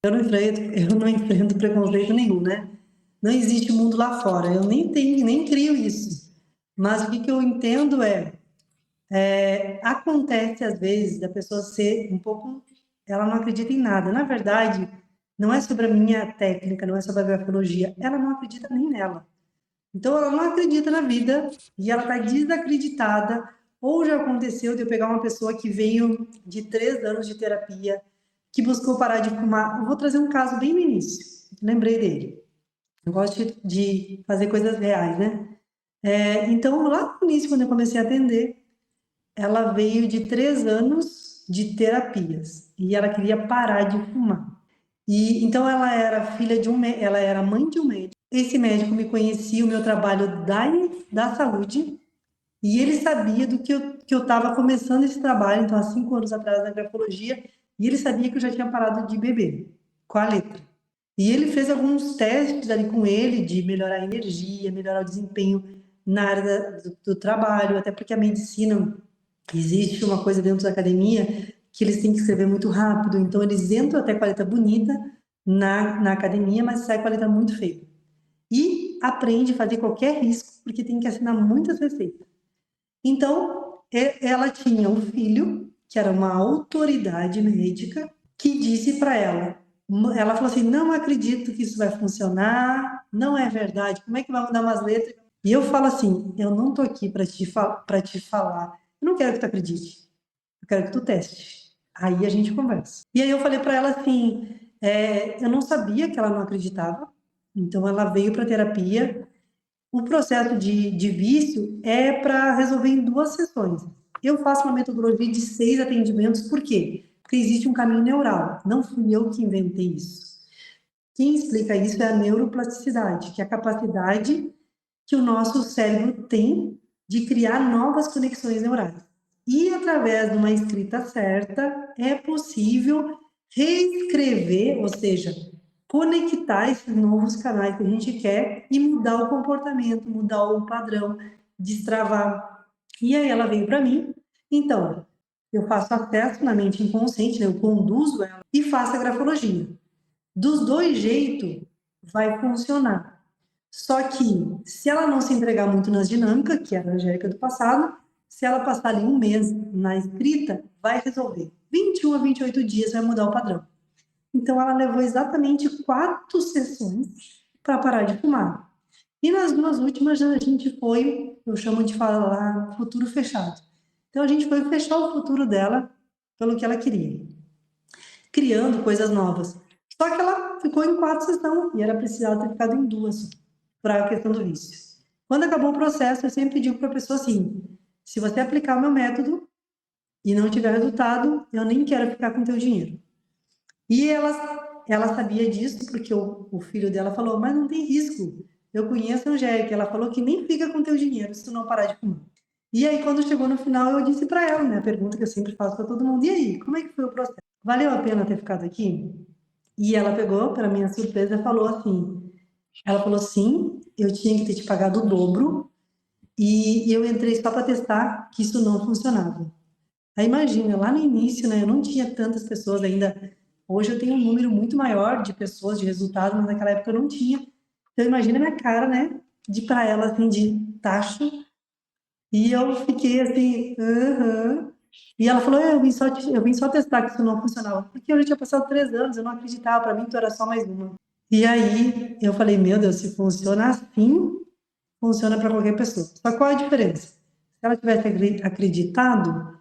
Eu não enfrento preconceito nenhum, né? Não existe mundo lá fora. Eu nem crio isso. Mas o que eu entendo acontece às vezes da pessoa ser um pouco, ela não acredita em nada. Na verdade, não é sobre a minha técnica, não é sobre a grafologia. Ela não acredita nem nela. Então, ela não acredita na vida e ela está desacreditada. Ou já aconteceu de eu pegar uma pessoa que veio de 3 anos de terapia, que buscou parar de fumar. Eu vou trazer um caso bem no início. Lembrei dele. Eu gosto de fazer coisas reais, né? Então, lá no início, quando eu comecei a atender, ela veio de 3 anos de terapias e ela queria parar de fumar. E então ela era filha de ela era mãe de um médico. Esse médico me conhecia o meu trabalho da saúde e ele sabia do que eu estava começando esse trabalho, então há 5 anos atrás na grafologia, e ele sabia que eu já tinha parado de beber com a letra. E ele fez alguns testes ali com ele de melhorar a energia, melhorar o desempenho na área do trabalho, até porque a medicina, existe uma coisa dentro da academia que eles têm que escrever muito rápido, então eles entram até com a letra bonita na academia, mas sai com a letra muito feia. E aprende a fazer qualquer risco, porque tem que assinar muitas receitas. Então, ela tinha um filho, que era uma autoridade médica, que disse para ela falou assim, não acredito que isso vai funcionar, não é verdade, como é que vai mudar umas letras? E eu falo assim, eu não tô aqui para te falar, eu não quero que tu acredite, eu quero que tu teste. Aí a gente conversa. E aí eu falei para ela assim, eu não sabia que ela não acreditava, então ela veio para terapia. O processo de vício é para resolver em 2 sessões. Eu faço uma metodologia de 6 atendimentos, por quê? Porque existe um caminho neural. Não fui eu que inventei isso. Quem explica isso é a neuroplasticidade, que é a capacidade que o nosso cérebro tem de criar novas conexões neurais. E através de uma escrita certa, é possível reescrever, ou seja, conectar esses novos canais que a gente quer e mudar o comportamento, mudar o padrão, destravar. E aí ela veio para mim, então, eu faço acesso na mente inconsciente, né? Eu conduzo ela e faço a grafologia. Dos dois jeitos, vai funcionar. Só que, se ela não se entregar muito nas dinâmicas, que era a Angélica do passado, se ela passar ali um mês na escrita, vai resolver. 21 a 28 dias vai mudar o padrão. Então, ela levou exatamente 4 sessões para parar de fumar. E nas 2 últimas, a gente foi, eu chamo de falar, futuro fechado. Então, a gente foi fechar o futuro dela pelo que ela queria, criando coisas novas. Só que ela ficou em 4 sessões e era precisava ter ficado em 2 para a questão do vício. Quando acabou o processo, eu sempre digo para a pessoa assim: se você aplicar o meu método e não tiver resultado, eu nem quero ficar com o teu dinheiro. E ela sabia disso porque o filho dela falou, mas não tem risco. Eu conheço a Angélica, ela falou que nem fica com teu dinheiro se tu não parar de fumar. E aí, quando chegou no final, eu disse para ela, né, a pergunta que eu sempre faço para todo mundo, e aí, como é que foi o processo? Valeu a pena ter ficado aqui? E ela pegou, para minha surpresa, falou assim, ela falou, sim, eu tinha que ter te pagado o dobro, e eu entrei só para testar que isso não funcionava. Aí imagina, lá no início, né, eu não tinha tantas pessoas ainda. Hoje eu tenho um número muito maior de pessoas, de resultados, mas naquela época eu não tinha. Então imagina a minha cara, né, de para ela assim de tacho. E eu fiquei assim, aham. E ela falou, eu vim só testar que isso não funcionava, porque eu já tinha passado 3 anos, eu não acreditava, para mim tu era só mais uma. E aí eu falei, meu Deus, se funciona assim, funciona para qualquer pessoa. Só qual é a diferença? Se ela tivesse acreditado,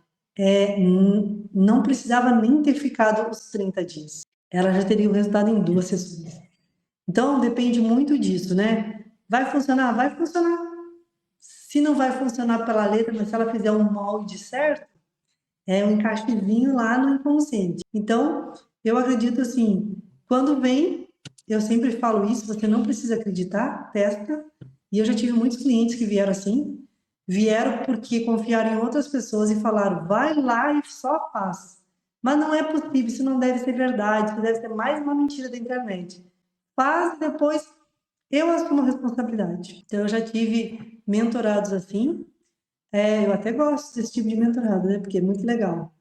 não precisava nem ter ficado os 30 dias. Ela já teria o resultado em 2 sessões. Então, depende muito disso, né? Vai funcionar? Vai funcionar. Se não vai funcionar pela letra, mas se ela fizer um molde certo, é um encaixezinho lá no inconsciente. Então, eu acredito assim, quando vem, eu sempre falo isso, você não precisa acreditar, testa. E eu já tive muitos clientes que vieram assim, vieram porque confiaram em outras pessoas e falaram, vai lá e só faz. Mas não é possível, isso não deve ser verdade, isso deve ser mais uma mentira da internet. Faz e depois eu assumo a responsabilidade. Então, eu já tive mentorados assim, eu até gosto desse tipo de mentorado, né? Porque é muito legal.